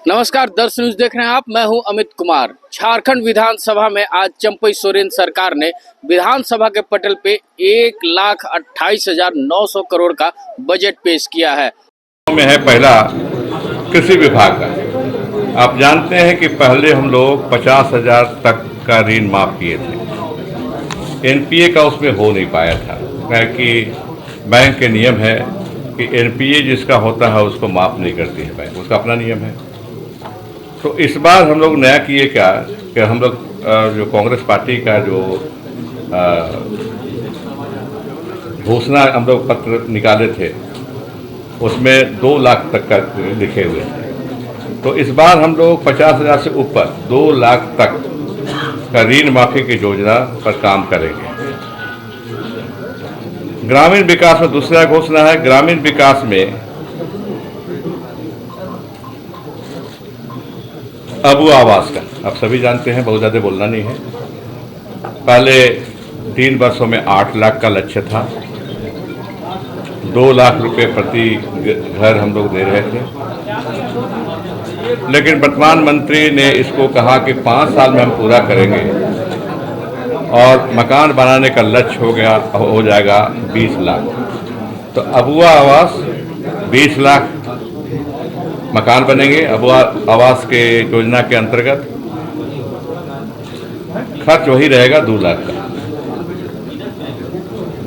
नमस्कार, दर्श न्यूज देख रहे हैं आप। मैं हूं अमित कुमार। झारखंड विधानसभा में आज चंपई सोरेन सरकार ने विधानसभा के पटल पे 1,28,900 करोड़ का बजट पेश किया है। में है पहला कृषि विभाग का। आप जानते हैं कि पहले हम लोग 50,000 तक का ऋण माफ किए थे। एनपीए का उसमें हो नहीं पाया था, क्योंकि बैंक के नियम है कि एनपीए जिसका होता है उसको माफ नहीं करती है बैंक, उसका अपना नियम है। तो इस बार हम लोग नया किए क्या कि हम लोग जो कांग्रेस पार्टी का जो घोषणा हम लोग पत्र निकाले थे उसमें 2 लाख तक का लिखे हुए थे। तो इस बार हम लोग 50,000 से ऊपर 2 लाख तक का ऋण माफी की योजना पर काम करेंगे। ग्रामीण विकास में दूसरा घोषणा है, ग्रामीण विकास में अबुआ आवास का आप सभी जानते हैं, बहुत ज़्यादा बोलना नहीं है। पहले 3 वर्षों में 8 लाख का लक्ष्य था, 2 लाख रुपए प्रति घर हम लोग दे रहे थे, लेकिन वर्तमान मंत्री ने इसको कहा कि 5 साल में हम पूरा करेंगे और मकान बनाने का लक्ष्य हो जाएगा 20 लाख। तो अबुआ आवास 20 लाख मकान बनेंगे अबुआ आवास के योजना के अंतर्गत। खर्च वही रहेगा 2 लाख का।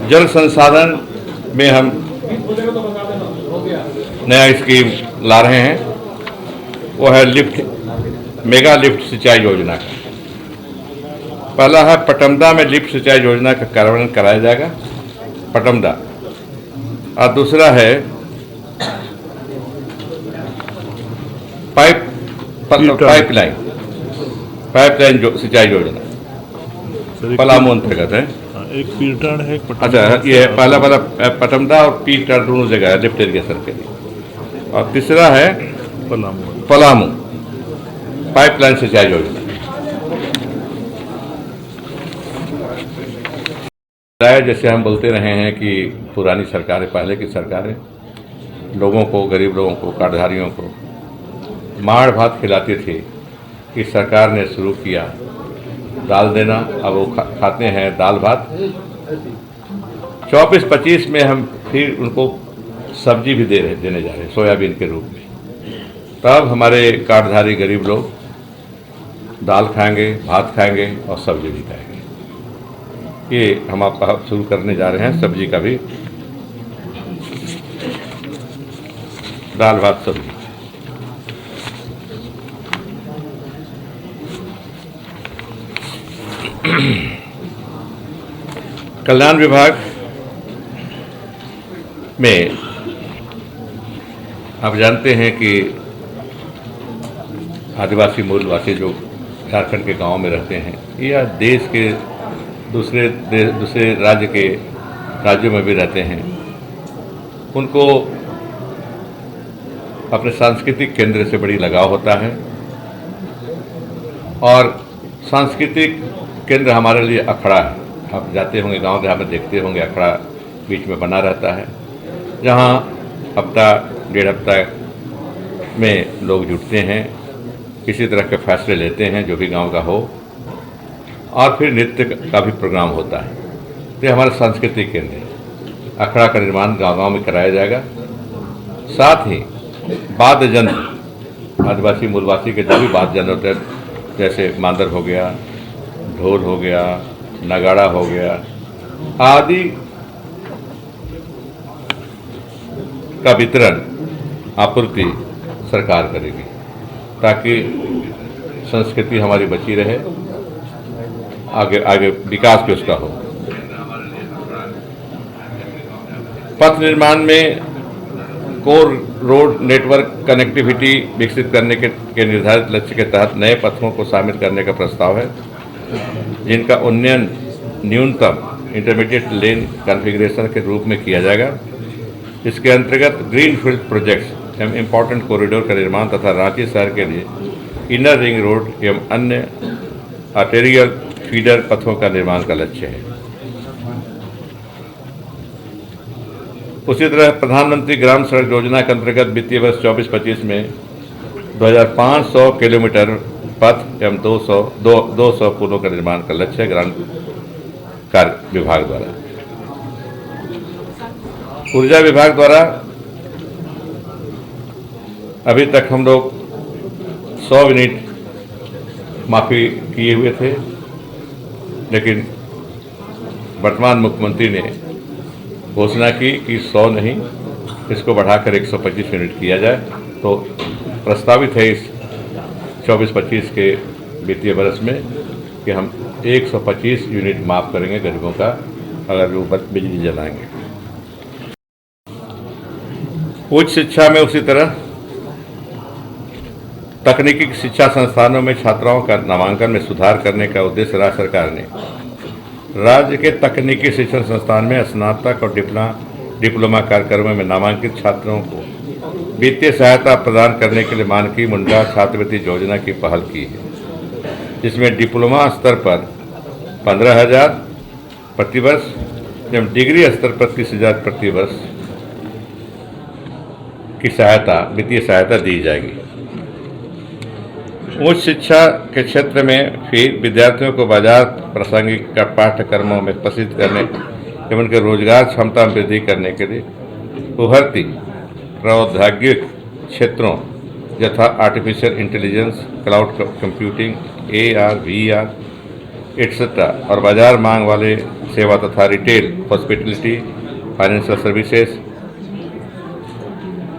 जल संसाधन में हम नया स्कीम ला रहे हैं, वो है मेगा लिफ्ट सिंचाई योजना का। पहला है पटमदा में लिफ्ट सिंचाई योजना का कार्यान्वयन कराया जाएगा, पटमदा। और दूसरा है पाइपलाइन जो सिंचाई योजना पलामू अंतर्गत है। एक पीटर्न है, अच्छा, ये पहला पटमदा और पीटर्न दोनों जगह है लिफ्ट इरिगेशन के लिए। और तीसरा है पलामू पाइपलाइन सिंचाई योजना। जैसे हम बोलते रहे हैं कि पुरानी सरकारें, पहले की सरकारें लोगों को, गरीब लोगों को, कार्डधारियों को माड़ भात खिलाती थी। इस सरकार ने शुरू किया दाल देना, अब वो खाते हैं दाल भात। 24-25 में हम फिर उनको सब्जी भी देने जा रहे हैं, सोयाबीन के रूप में। तब हमारे कार्डधारी गरीब लोग दाल खाएंगे, भात खाएंगे और सब्जी भी खाएंगे। ये हम आप शुरू करने जा रहे हैं, सब्जी का भी, दाल भात सब्जी। कल्याण विभाग में आप जानते हैं कि आदिवासी मूलवासी जो झारखंड के गांव में रहते हैं या देश के दूसरे राज्यों में भी रहते हैं, उनको अपने सांस्कृतिक केंद्र से बड़ी लगाव होता है। और सांस्कृतिक केंद्र हमारे लिए अखड़ा है। आप जाते होंगे गांव देहात में, देखते होंगे अखड़ा बीच में बना रहता है, जहां हफ्ता 1.5 हफ्ता में लोग जुटते हैं, किसी तरह के फैसले लेते हैं जो भी गांव का हो, और फिर नृत्य का भी प्रोग्राम होता है। तो हमारा सांस्कृतिक केंद्र है। अखड़ा का निर्माण गाँव में कराया जाएगा। साथ ही वाद्य यंत्र, आदिवासी मूलवासी के जो भी वाद्य यंत्र होते हैं, जैसे मांदर हो गया, ढोल हो गया, नगाड़ा हो गया आदि का वितरण, आपूर्ति सरकार करेगी, ताकि संस्कृति हमारी बची रहे, आगे विकास भी उसका हो। पथ निर्माण में कोर रोड नेटवर्क कनेक्टिविटी विकसित करने के निर्धारित लक्ष्य के तहत नए पथों को शामिल करने का प्रस्ताव है, जिनका उन्नयन न्यूनतम इंटरमीडिएट लेन कॉन्फ़िगरेशन के रूप में किया जाएगा। इसके अंतर्गत ग्रीनफील्ड प्रोजेक्ट्स एवं इम्पोर्टेंट कॉरिडोर का निर्माण तथा रांची शहर के लिए इनर रिंग रोड एवं अन्य आर्टेरियल फीडर पथों का निर्माण का लक्ष्य है। उसी तरह प्रधानमंत्री ग्राम सड़क योजना के अंतर्गत वित्तीय वर्ष 24-25 में 2500 किलोमीटर पथ एवं 200 पुलों का निर्माण का लक्ष्य है ग्रामीण कार्य विभाग द्वारा। ऊर्जा विभाग द्वारा अभी तक हम लोग 100 यूनिट माफी किए हुए थे, लेकिन वर्तमान मुख्यमंत्री ने घोषणा की कि 100 नहीं, इसको बढ़ाकर 125 यूनिट किया जाए। तो प्रस्तावित है इस 24-25 के वित्तीय वर्ष में कि हम 125 यूनिट माफ करेंगे गरीबों का, अगर वो बिजली जलाएंगे। उच्च शिक्षा में उसी तरह तकनीकी शिक्षा संस्थानों में छात्राओं का नामांकन में सुधार करने का उद्देश्य राज्य सरकार ने राज्य के तकनीकी शिक्षण संस्थान में स्नातक और डिप्लोमा कार्यक्रमों में नामांकित छात्रों को वित्तीय सहायता प्रदान करने के लिए मानकी मुंडा छात्रवृत्ति योजना की पहल की है, जिसमें डिप्लोमा स्तर पर 15,000 प्रतिवर्ष एवं डिग्री स्तर पर 30,000 प्रतिवर्ष की वित्तीय सहायता दी जाएगी। उच्च शिक्षा के क्षेत्र में फिर विद्यार्थियों को बाजार प्रासंगिक पाठ्यक्रमों में प्रशिक्षित करने एवं उनके रोजगार क्षमता में वृद्धि करने के लिए उभरती प्रौद्योगिक क्षेत्रों यथा artificial intelligence, cloud computing, AR, VR etcetera और बाजार मांग वाले सेवा तथा रिटेल, हॉस्पिटलिटी, फाइनेंशियल सर्विसेज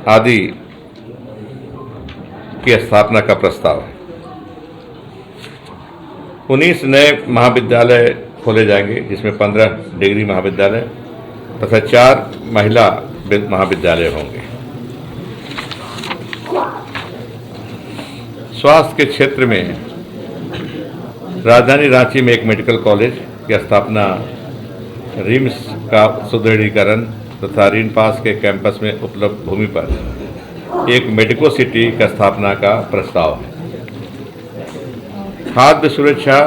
आदि की स्थापना का प्रस्ताव है। 19 नए महाविद्यालय खोले जाएंगे, जिसमें 15 डिग्री महाविद्यालय तथा 4 महिला महाविद्यालय होंगे। स्वास्थ्य के क्षेत्र में राजधानी रांची में एक मेडिकल कॉलेज की स्थापना, रिम्स का सुदृढ़ीकरण तथा रीनपास के कैंपस में उपलब्ध भूमि पर एक मेडिको सिटी का स्थापना का प्रस्ताव है। खाद्य सुरक्षा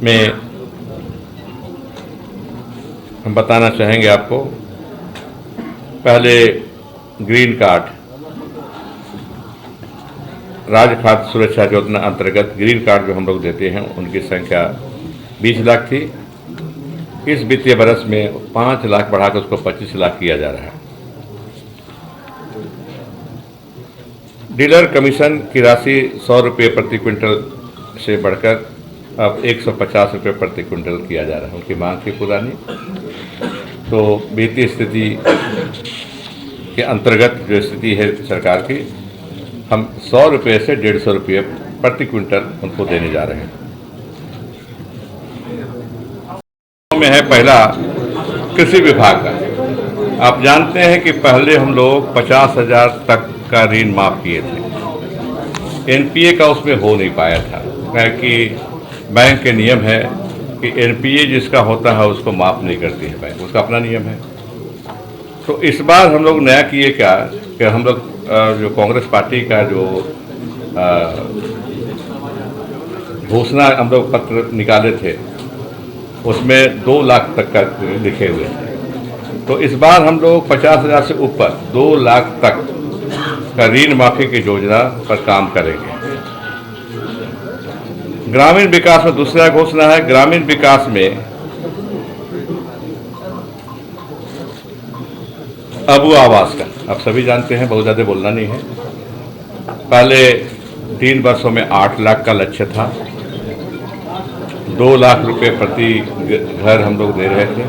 में हम बताना चाहेंगे आपको, पहले ग्रीन कार्ड, राज्य खाद्य सुरक्षा योजना अंतर्गत ग्रीन कार्ड जो हम लोग देते हैं उनकी संख्या 20 लाख थी। इस वित्तीय वर्ष में 5 लाख बढ़ाकर उसको 25 लाख किया जा रहा है। डीलर कमीशन की राशि 100 रुपये प्रति क्विंटल से बढ़कर अब 150 रुपये प्रति क्विंटल किया जा रहा है। उनकी मांग थी पुरानी, तो वित्तीय स्थिति के अंतर्गत जो स्थिति है सरकार की, हम 100 रुपये से 150 रुपये प्रति क्विंटल उनको देने जा रहे हैं। में है पहला कृषि विभाग का। आप जानते हैं कि पहले हम लोग 50,000 तक का ऋण माफ किए थे, NPA का उसमें हो नहीं पाया था, क्योंकि बैंक के नियम है कि NPA जिसका होता है उसको माफ नहीं करती है बैंक, उसका अपना नियम है। तो इस बार हम लोग नया किए क्या कि हम लोग जो कांग्रेस पार्टी का जो घोषणा हम लोग पत्र निकाले थे उसमें 2 लाख तक का लिखे हुए थे, तो इस बार हम लोग 50,000 से ऊपर 2 लाख तक का ऋण माफी की योजना पर काम करेंगे। ग्रामीण विकास में दूसरा घोषणा है, ग्रामीण विकास में अबुआ आवास का, आप सभी जानते हैं, बहुत ज़्यादा बोलना नहीं है। पहले 3 वर्षों में 8 लाख का लक्ष्य था, 2 लाख रुपए प्रति घर हम लोग दे रहे थे,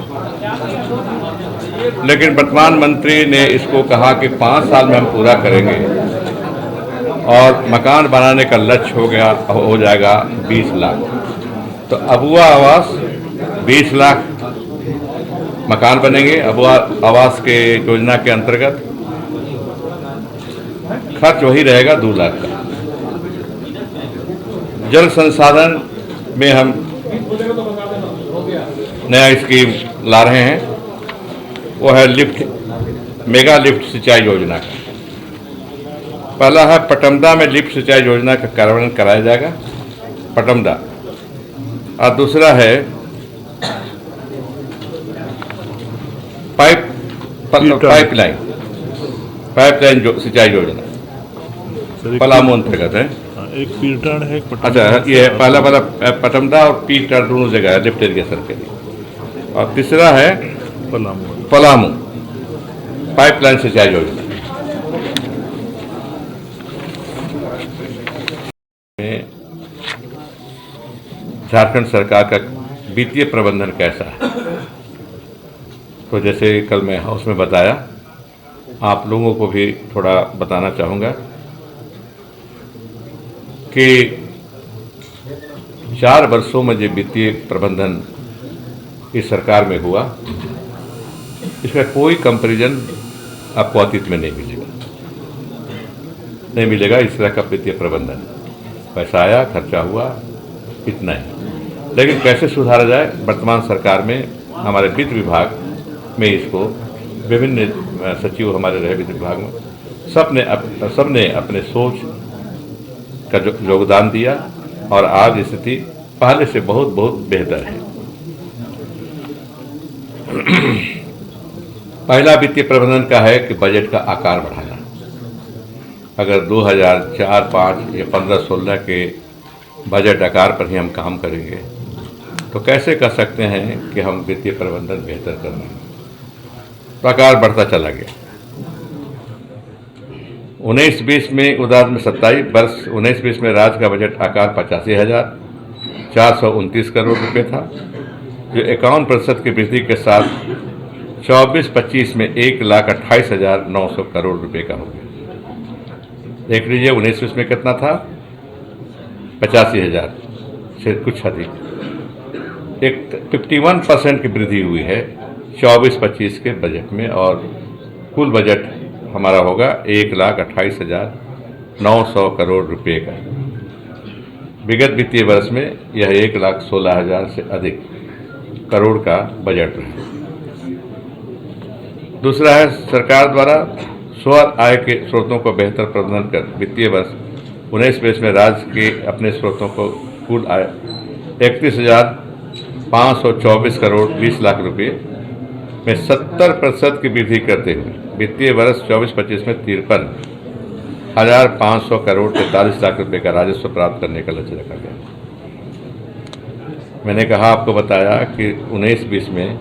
लेकिन वर्तमान मंत्री ने इसको कहा कि 5 साल में हम पूरा करेंगे और मकान बनाने का लक्ष्य हो जाएगा 20 लाख। तो अबुआ आवास 20 लाख मकान बनेंगे। अबुआ आवास के योजना के अंतर्गत खर्च वही रहेगा 2 लाख का। जल संसाधन में हम नया स्कीम ला रहे हैं, वो है मेगा लिफ्ट सिंचाई योजना का। पहला है पटमदा में लिफ्ट सिंचाई योजना का कार्यान्वयन कराया जाएगा, पटमदा, और दूसरा है पाइपलाइन पाइपलाइन सिंचाई योजना सर, पलामू अंतर्गत है। एक पीरटाड़ है, एक पटमदा अच्छा, ये पहला वाला पटमदा और पीरटाड़ दोनों जगह है लिफ्ट इरिगेशन के लिए, और तीसरा है पलामू। पलामू पाइपलाइन सिंचाई योजना में झारखंड सरकार का वित्तीय प्रबंधन कैसा है। तो जैसे कल मैं हाउस में बताया, आप लोगों को भी थोड़ा बताना चाहूँगा कि 4 वर्षों में जो वित्तीय प्रबंधन इस सरकार में हुआ, इसका कोई कंपैरिजन आपको अतीत में नहीं मिलेगा इस तरह का वित्तीय प्रबंधन। पैसा आया, खर्चा हुआ, इतना ही। लेकिन कैसे सुधारा जाए, वर्तमान सरकार में हमारे वित्त विभाग में इसको विभिन्न सचिव हमारे रहे वित्त विभाग में, सबने अपने सोच का योगदान दिया और आज स्थिति पहले से बहुत बहुत बेहतर है। पहला वित्तीय प्रबंधन का है कि बजट का आकार बढ़ाना। अगर 2004, 5 या 15-16 के बजट आकार पर ही हम काम करेंगे तो कैसे कर सकते हैं कि हम वित्तीय प्रबंधन बेहतर कर रहे हैं। प्रकार बढ़ता चला गया। 19-20 में उदाहरण में 27 वर्ष 19-20 में राज्य का बजट आकार 85,429 करोड़ रुपए था, जो 51% की वृद्धि के साथ 24-25 में 1,28,900 करोड़ रुपए का हो गया। देख लीजिए 19-20 में कितना था, 85,000 से कुछ अधिक। एक 51% की वृद्धि हुई है 24-25 के बजट में, और कुल बजट हमारा होगा 1,28,900 करोड़ रुपए का। विगत वित्तीय वर्ष में यह 1,16,000 से अधिक करोड़ का बजट रहा। दूसरा है सरकार द्वारा स्व आय के स्रोतों को बेहतर प्रबंधन कर वित्तीय वर्ष 19-20 में राज्य के अपने स्रोतों को कुल आय 31,524 करोड़ 20 लाख रुपए में 70% की वृद्धि करते हुए वित्तीय वर्ष 24-25 में 53,500 करोड़ 43 लाख रुपए का राजस्व प्राप्त करने का लक्ष्य रखा गया। मैंने कहा, आपको बताया कि 19-20 में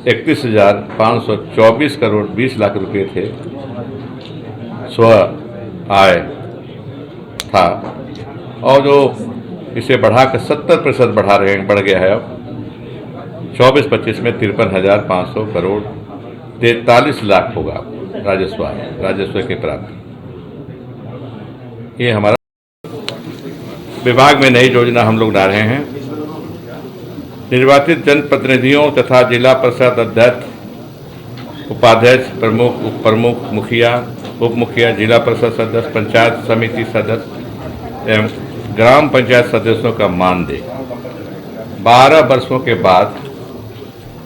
31,524 करोड़ 20 लाख रुपए थे स्व आय था, और जो इसे बढ़ाकर 70% बढ़ गया है। अब 24-25 में 53,500 करोड़ 43 लाख होगा राजस्व के प्राप्त। ये हमारा विभाग में नई योजना हम लोग ला रहे हैं। निर्वाचित जनप्रतिनिधियों तथा जिला परिषद अध्यक्ष, उपाध्यक्ष, प्रमुख, उप प्रमुख, मुखिया, उप मुखिया, जिला परिषद सदस्य, पंचायत समिति सदस्य एवं ग्राम पंचायत सदस्यों का मानदेय 12 वर्षों के बाद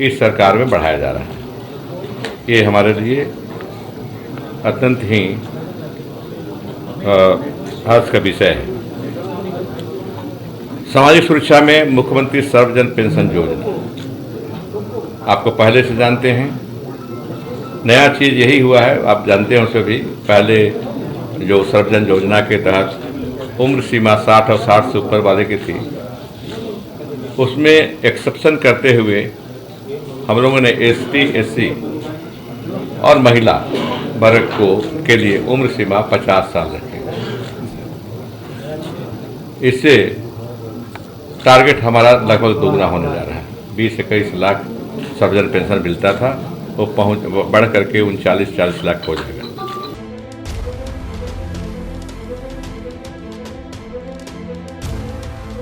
इस सरकार में बढ़ाया जा रहा है। ये हमारे लिए अत्यंत ही हर्ष का विषय है। सामाजिक सुरक्षा में मुख्यमंत्री सर्वजन पेंशन योजना, आपको पहले से जानते हैं। नया चीज़ यही हुआ है, आप जानते हैं। उससे भी पहले जो सर्वजन योजना के तहत उम्र सीमा 60 और 60 से ऊपर वाले की थी, उसमें एक्सेप्शन करते हुए हम लोगों ने ST, SC और महिला वर्ग के लिए उम्र सीमा 50 साल रखी। इससे टारगेट हमारा लगभग दोगुना होने जा रहा है। 20-21 लाख सर्वजन पेंशन मिलता था, वो बढ़ करके 39-40 लाख हो जाएगा।